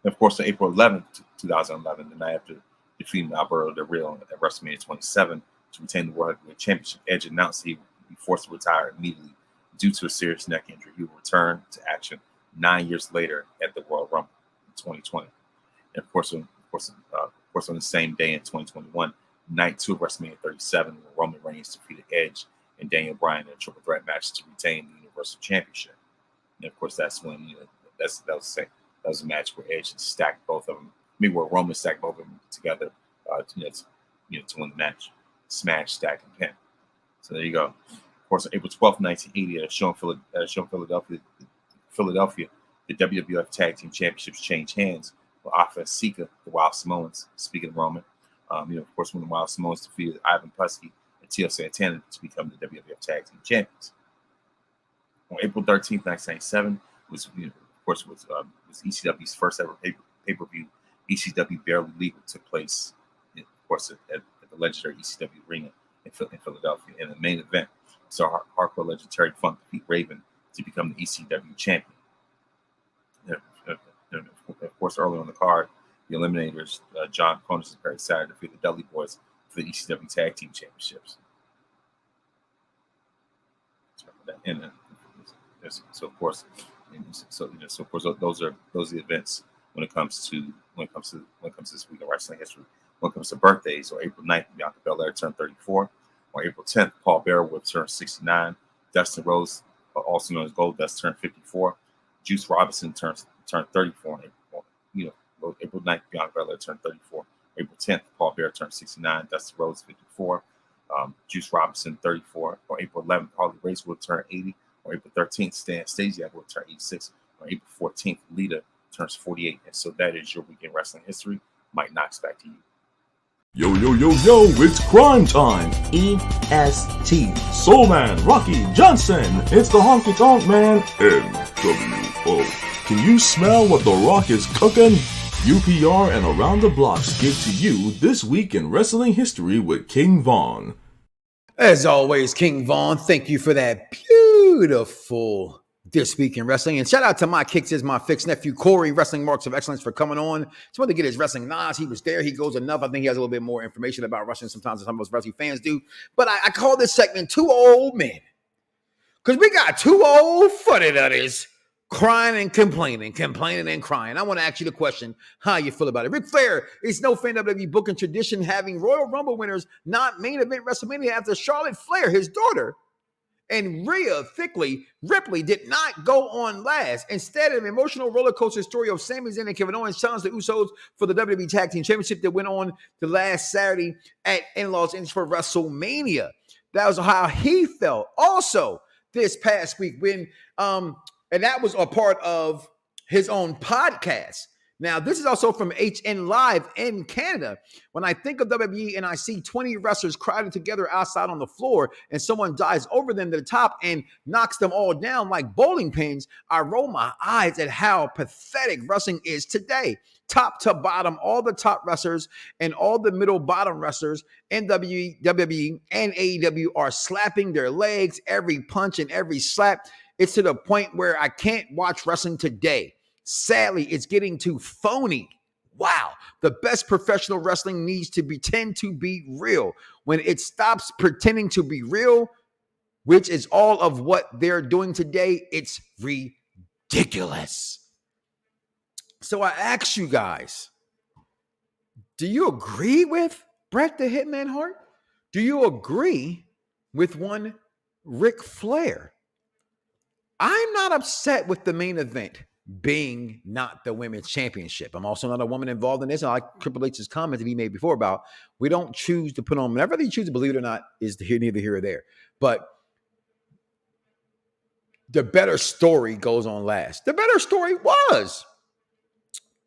And of course, on April 11th, 2011, the night after defeating Alberto Del Rio at WrestleMania 27 to retain the World Heavyweight Championship, Edge announced he would be forced to retire immediately due to a serious neck injury. He will return to action 9 years later at the Royal Rumble in 2020. And of course, on the same day in 2021, night 2 of WrestleMania 37, where Roman Reigns defeated Edge and Daniel Bryan in a triple threat match to retain the Universal Championship. And of course, that's when that was a match where Edge stacked both of them. Where Roman stacked both of them together, to win the match. Smash, stack, and pin. So there you go. Of course, on April 12th, 1980, at a show in Philadelphia, the WWF Tag Team Championships changed hands with Alpha and Sika, the Wild Samoans. Speaking of Roman, of course, when the Wild Samoans defeated Ivan Putski and Tio Santana to become the WWF Tag Team Champions. On April 13th, 1997, was ECW's first ever pay-per-view. ECW Barely Legal took place, of course, at the legendary ECW Arena in Philadelphia. In the main event, saw hardcore legend Terry Funk defeat Raven to become the ECW champion. And of course, early on the card, the Eliminators, John Cronus and Perry Saturn defeated the Dudley Boys for the ECW Tag Team Championships. So of course, those are the events when it comes to this week in wrestling history. When it comes to birthdays, on April 9th, Bianca Belair turned 34. On April 10th, Paul Bearer would turn 69. Dustin Rhodes, also known as Goldust, turned 54. Juice Robinson turned 34. April 9th, Bianca Belair turned 34. April 10th, Paul Bearer turned 69. Dustin Rhodes, 54. Juice Robinson, 34. On April 11th, Harley Race would turn 80. On April 13th, Stan Stasiak would turn 86. On April 14th, Lita turns 48. And so that is your weekend wrestling history. Mike Knoxxx, back to you. Yo, it's crime time. EST. Soul Man, Rocky Johnson. It's the Honky Tonk Man, NWO. Can you smell what The Rock is cooking? UPR and Around the Blocks give to you This Week in Wrestling History with King Von. As always, King Von, thank you for that beautiful This Week in Wrestling. And shout out to my kicks is my fixed nephew, Corey, Wrestling Marks of Excellence, for coming on. Just wanted to get his wrestling knowledge. He was there. He goes enough. I think he has a little bit more information about wrestling sometimes than some of us wrestling fans do. But I call this segment Two Old Men. Because we got two old footy dudders crying and complaining and crying. I want to ask you the question, how you feel about it. Ric Flair is no fan of WWE booking tradition, having Royal Rumble winners not main event WrestleMania after Charlotte Flair, his daughter, and Rhea Ripley did not go on last. Instead, an emotional roller coaster story of Sami Zayn and Kevin Owens challenged the Usos for the WWE Tag Team Championship that went on the last Saturday in Los Angeles for WrestleMania. That was how he felt. Also, this past week when and that was a part of his own podcast. Now, this is also from HN Live in Canada. When I think of WWE and I see 20 wrestlers crowded together outside on the floor and someone dives over them to the top and knocks them all down like bowling pins, I roll my eyes at how pathetic wrestling is today. Top to bottom, all the top wrestlers and all the middle bottom wrestlers in WWE and AEW are slapping their legs, every punch and every slap. It's to the point where I can't watch wrestling today. Sadly, it's getting too phony. Wow. The best professional wrestling needs to pretend to be real. When it stops pretending to be real, which is all of what they're doing today, it's ridiculous. So I ask you guys, do you agree with Bret the Hitman Hart? Do you agree with one Ric Flair? I'm not upset with the main event being not the women's championship. I'm also not a woman involved in this. I like Triple H's comment that he made before about we don't choose to put on whatever they choose to believe it or not is neither here or there. But the better story goes on last. The better story was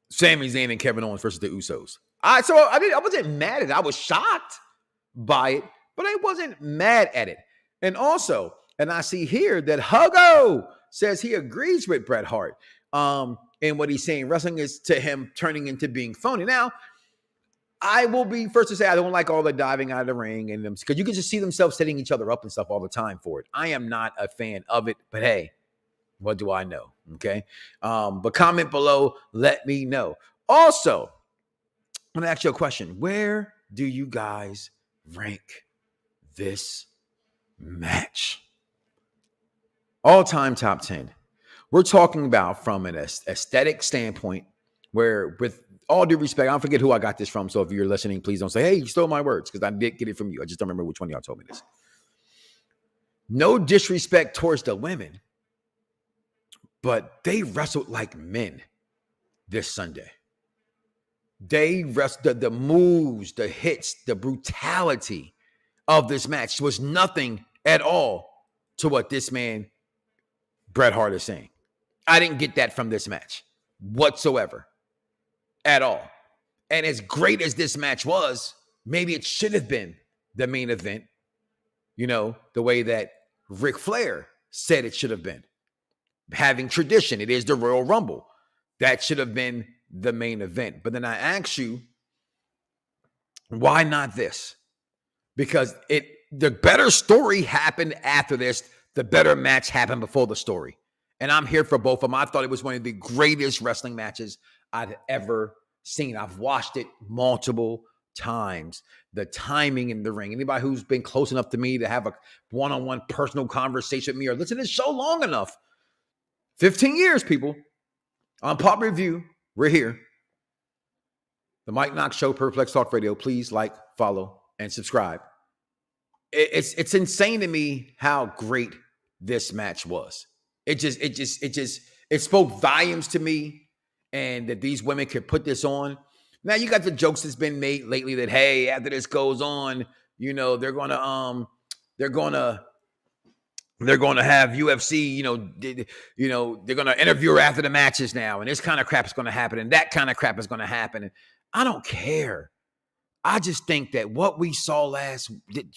Sami Zayn and Kevin Owens versus the Usos. I wasn't mad at it. I was shocked by it, but I wasn't mad at it. And also, and I see here that Huggo says he agrees with Bret Hart. And what he's saying, wrestling is to him turning into being phony. Now, I will be first to say I don't like all the diving out of the ring and them because you can just see themselves setting each other up and stuff all the time for it. I am not a fan of it, but hey, what do I know? Okay. But comment below, let me know. Also, I'm gonna ask you a question. Where do you guys rank this match? All-time top 10. We're talking about from an aesthetic standpoint where, with all due respect, I don't forget who I got this from. So if you're listening, please don't say, hey, you stole my words, because I did get it from you. I just don't remember which one of y'all told me this. No disrespect towards the women, but they wrestled like men this Sunday. They wrestled the moves, the hits, the brutality of this match was nothing at all to what this man, Bret Hart, is saying. I didn't get that from this match whatsoever at all. And as great as this match was, maybe it should have been the main event, you know, the way that Ric Flair said it should have been. Having tradition, it is the Royal Rumble. That should have been the main event. But then I ask you, why not this? Because the better story happened after this. The better match happened before the story. And I'm here for both of them. I thought it was one of the greatest wrestling matches I'd ever seen. I've watched it multiple times. The timing in the ring. Anybody who's been close enough to me to have a one-on-one personal conversation with me or listen to this show long enough. 15 years, people. On Pop Review, we're here. The Mike Knoxxx Show, Perfect Plex Talk Radio. Please like, follow, and subscribe. It's insane to me how great this match was. It spoke volumes to me, and that these women could put this on. Now you got the jokes that's been made lately that, hey, after this goes on, you know, they're gonna have UFC, they're gonna interview her after the matches now, and this kind of crap is gonna happen, and that kind of crap is gonna happen. And I don't care. I just think that what we saw last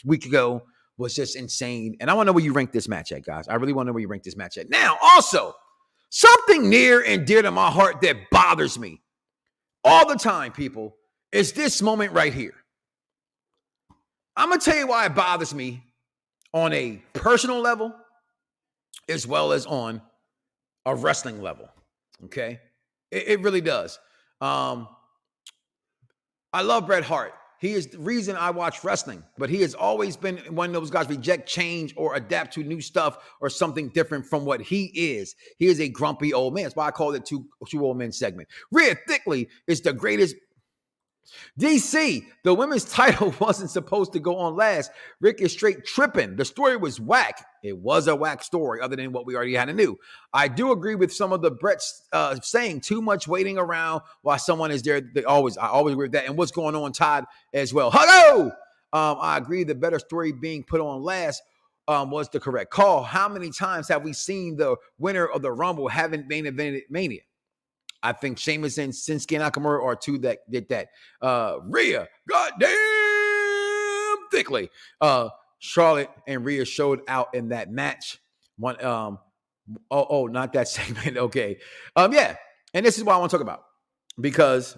week ago was just insane. And I want to know where you rank this match at, guys. I really want to know where you rank this match at. Now, also, something near and dear to my heart that bothers me all the time, people, is this moment right here. I'm going to tell you why it bothers me on a personal level as well as on a wrestling level. Okay? It really does. I love Bret Hart. He is the reason I watch wrestling, but he has always been one of those guys reject change or adapt to new stuff or something different from what he is. He is a grumpy old man. That's why I call it two old men segment. Rhea Thickley is the greatest. DC, the women's title wasn't supposed to go on last. Rick is straight tripping. The story was whack. It was a whack story other than what we already had to know. I do agree with some of the Brett's saying too much waiting around while someone is there. I always agree with that. And what's going on, Todd, as well. Hello! I agree the better story being put on last was the correct call. How many times have we seen the winner of the Rumble haven't main evented Mania? I think Sheamus and Shinsuke Nakamura are two that did that. Rhea, goddamn Thickley. Charlotte and Rhea showed out in that match. Not that segment. Okay. Yeah. And this is what I want to talk about. Because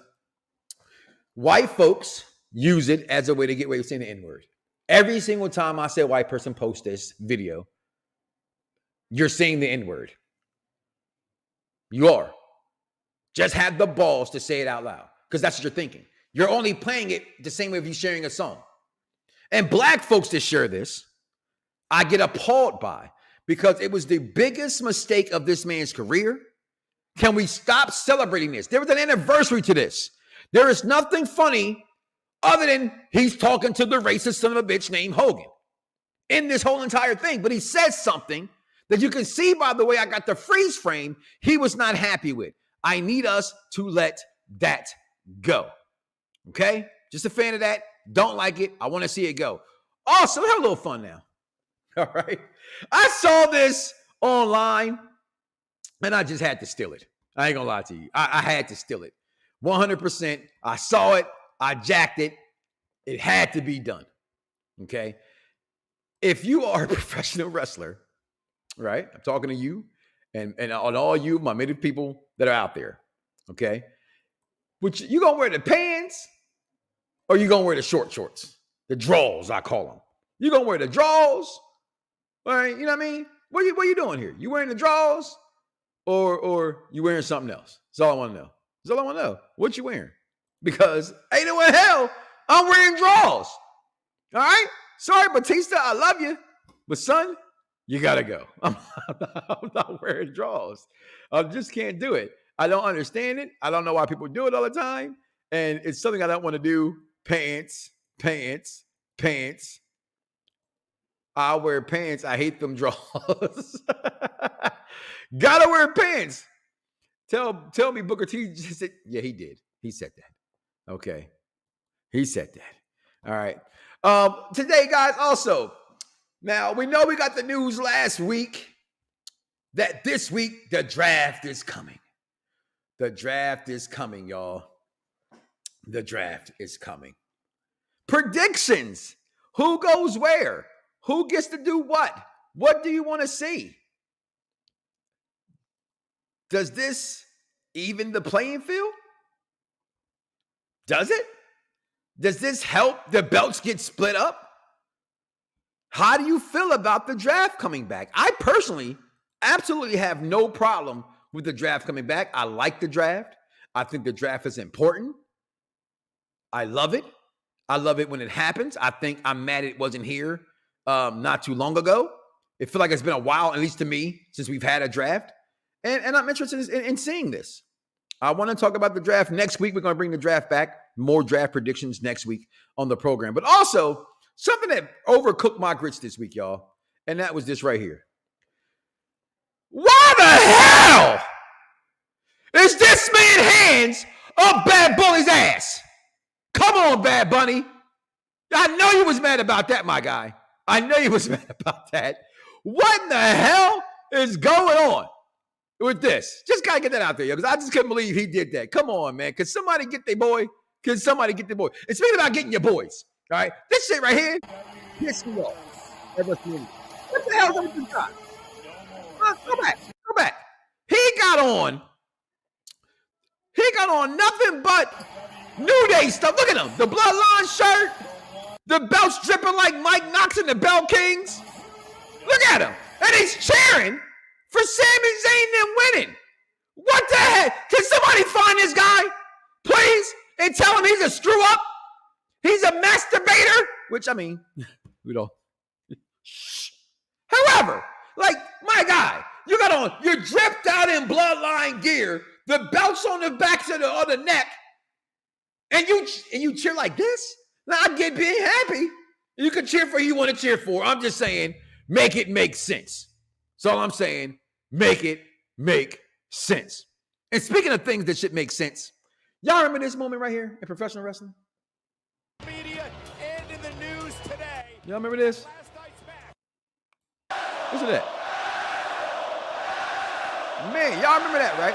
white folks use it as a way to get away with saying the N-word. Every single time I say a white person posts this video, you're saying the N-word. You are. Just have the balls to say it out loud because that's what you're thinking. You're only playing it the same way if you're sharing a song. And black folks that share this, I get appalled by because it was the biggest mistake of this man's career. Can we stop celebrating this? There was an anniversary to this. There is nothing funny other than he's talking to the racist son of a bitch named Hogan in this whole entire thing. But he says something that you can see, by the way, I got the freeze frame, he was not happy with. I need us to let that go. Okay? Just a fan of that. Don't like it. I want to see it go. Also, have a little fun now. All right? I saw this online, and I just had to steal it. I ain't going to lie to you. I had to steal it. 100%. I saw it. I jacked it. It had to be done. Okay? If you are a professional wrestler, right? I'm talking to you and on all you, my many people that are out there. Okay? Which you going to wear the pants or you going to wear the short shorts? The draws, I call them. You going to wear the draws? All right, you know what I mean? What are you doing here? You wearing the draws or you wearing something else? That's all I want to know. That's all I want to know. What you wearing? Because ain't no way in hell I'm wearing draws. All right? Sorry, Batista, I love you. But son, you got to go. I'm not wearing draws. I just can't do it. I don't understand it. I don't know why people do it all the time. And it's something I don't want to do. Pants. I wear pants. I hate them draws. Gotta wear pants. Tell me Booker T just said, yeah, he did. He said that. Okay. He said that. All right. Today, guys, also, now we know we got the news last week that this week the draft is coming. The draft is coming, y'all. The draft is coming. Predictions. Who goes where? Who gets to do what? What do you want to see? Does this even the playing field? Does it? Does this help the belts get split up? How do you feel about the draft coming back? I personally absolutely have no problem with the draft coming back. I like the draft. I think the draft is important. I love it. I love it when it happens. I think I'm mad it wasn't here not too long ago. It feels like it's been a while, at least to me, since we've had a draft. And I'm interested in seeing this. I want to talk about the draft next week. We're going to bring the draft back. More draft predictions next week on the program. But also, something that overcooked my grits this week, y'all. And that was this right here. Why the hell is this man hands up Bad Bunny's ass? Come on, Bad Bunny. I know you was mad about that, my guy. I know you was mad about that. What in the hell is going on with this? Just got to get that out there, because I just couldn't believe he did that. Come on, man. Can somebody get their boy? Can somebody get their boy? And speaking about getting your boys, all right, this shit right here pissed me off. What the hell is up with this guy? Go back. He got on nothing but New Day stuff. Look at him. The Bloodline shirt. The belt's dripping like Mike Knoxxx and the Bell Kings. Look at him. And he's cheering for Sami Zayn and winning. What the heck? Can somebody find this guy, please, and tell him he's a screw-up? He's a masturbator? Which, I mean, we don't. However, like, my guy, you're dripped out in Bloodline gear, the belt's on the back of the neck, and you cheer like this? Now, I get being happy. You can cheer for who you want to cheer for. I'm just saying, make it make sense. That's all I'm saying. Make it make sense. And speaking of things that should make sense, y'all remember this moment right here in professional wrestling? Media and in the news today. Y'all remember this? Listen to that. Man, y'all remember that, right?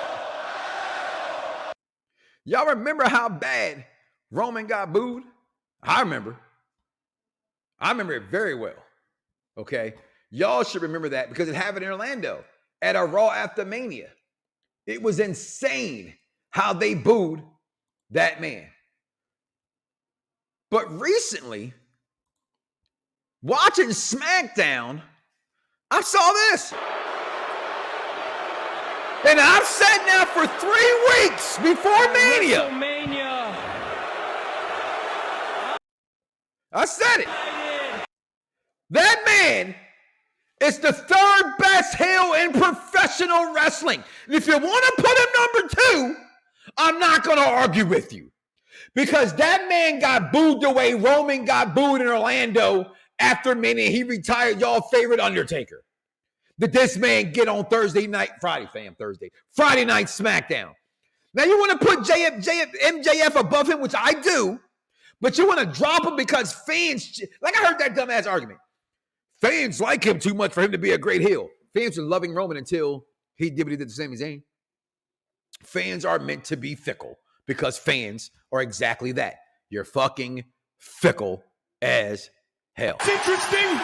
Y'all remember how bad Roman got booed? I remember it very well. Okay? Y'all should remember that because it happened in Orlando at a Raw after Mania. It was insane how they booed that man. But recently, watching SmackDown, I saw this. And I've said now for 3 weeks before Mania. Wrestlemania. I said it. That man is the 3rd best heel in professional wrestling. And if you want to put him number 2, I'm not going to argue with you. Because that man got booed the way Roman got booed in Orlando after a minute he retired y'all favorite Undertaker. Did this man get on Friday night SmackDown? Now you want to put MJF above him, which I do, but you want to drop him because fans, like I heard that dumbass argument. Fans like him too much for him to be a great heel. Fans were loving Roman until he did what he did to Sami Zayn. Fans are meant to be fickle because fans are exactly that. You're fucking fickle as hell. It's interesting.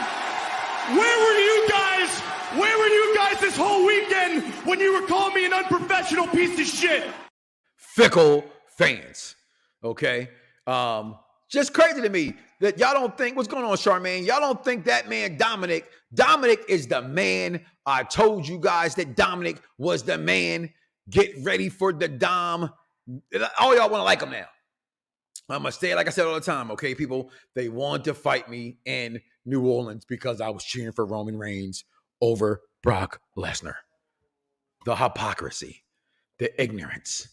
Where were you guys? Where were you guys this whole weekend when you were calling me an unprofessional piece of shit? Fickle fans. Okay? Just crazy to me that y'all don't think, what's going on, Charmaine? Y'all don't think that man Dominic is the man. I told you guys that Dominic was the man. Get ready for the Dom. All y'all want to like him now. I'm going to say it like I said all the time, okay, people? They want to fight me in New Orleans because I was cheering for Roman Reigns over Brock Lesnar. The hypocrisy, the ignorance,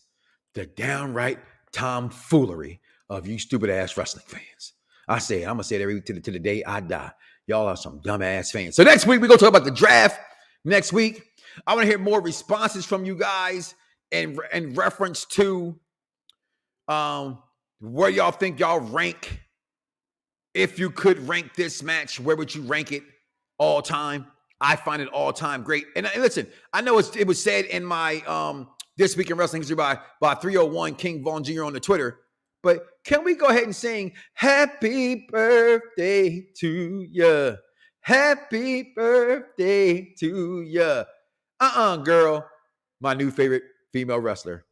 the downright tomfoolery of you stupid-ass wrestling fans. I say it. I'm going to say it every to the day I die. Y'all are some dumbass fans. So next week, we're going to talk about the draft. Next week, I want to hear more responses from you guys in reference to where y'all think y'all rank. If you could rank this match, where would you rank it all time? I find it all time great. And listen, I know it was said in my This Week in Wrestling History by 301 King Von Jr. on the Twitter. But can we go ahead and sing happy birthday to ya? Happy birthday to ya. Girl. My new favorite female wrestler.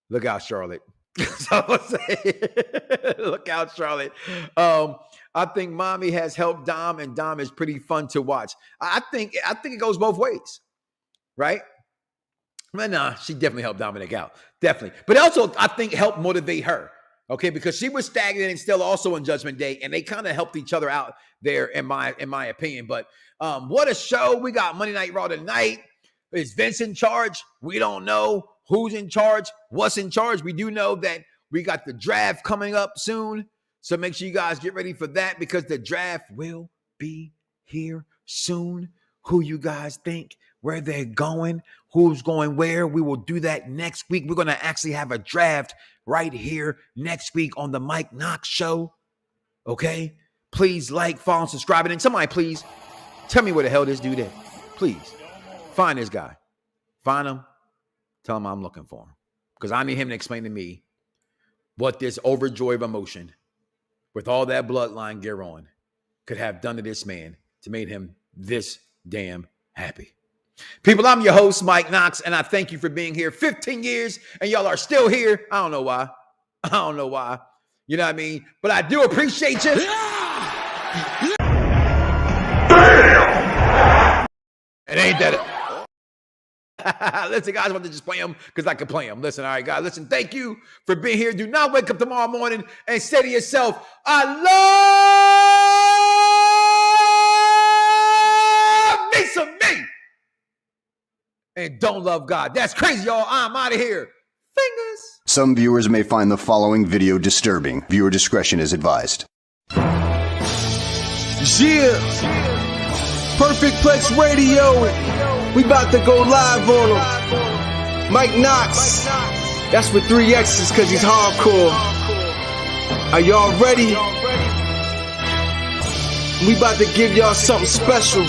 Look out, Charlotte. So I'm say, look out, Charlotte. I think Mommy has helped Dom, and Dom is pretty fun to watch. I think it goes both ways, right? But nah, she definitely helped Dominic out, definitely. But also, I think helped motivate her, okay? Because she was stagnant and still also on Judgment Day, and they kind of helped each other out there, in my opinion. But what a show! We got Monday Night Raw tonight. Is Vince in charge? We don't know who's in charge, what's in charge. We do know that we got the draft coming up soon. So make sure you guys get ready for that because the draft will be here soon. Who you guys think, where they're going, who's going where. We will do that next week. We're going to actually have a draft right here next week on the Mike Knoxxx Show. Okay? Please like, follow, and subscribe. And somebody please tell me where the hell this dude is. Please. Find this guy. Find him. Tell him I'm looking for him. Because I need him to explain to me what this overjoy of emotion with all that bloodline gear on could have done to this man to make him this damn happy. People, I'm your host, Mike Knoxxx, and I thank you for being here 15 years, and y'all are still here. I don't know why. You know what I mean? But I do appreciate you. Damn! It ain't that... Listen, guys, I want to just play them because I can play them. Listen, all right, guys. Listen, thank you for being here. Do not wake up tomorrow morning and say to yourself, I love me some me. And don't love God. That's crazy, y'all. I'm out of here. Fingers. Some viewers may find the following video disturbing. Viewer discretion is advised. Yeah. Perfect Plex Radio. We about to go live on him. Mike Knoxxx. That's with 3 X's because he's hardcore. Are y'all ready? We about to give y'all something special.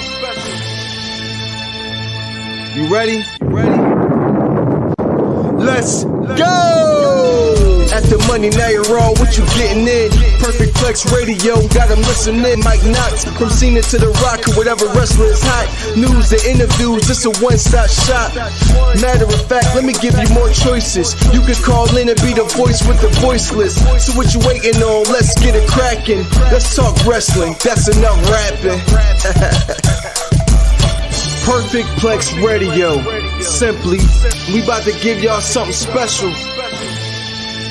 You ready? Let's go! At the money, now you're raw, what you getting in? Perfect Plex Radio, got them listening. Mike Knoxxx, from Cena to The Rock, or whatever wrestler is hot. News and interviews, it's a one-stop shop. Matter of fact, let me give you more choices. You could call in and be the voice with the voiceless. So what you waiting on? Let's get it cracking. Let's talk wrestling, that's enough rapping. Perfect Plex Radio. Simply, we about to give y'all something special.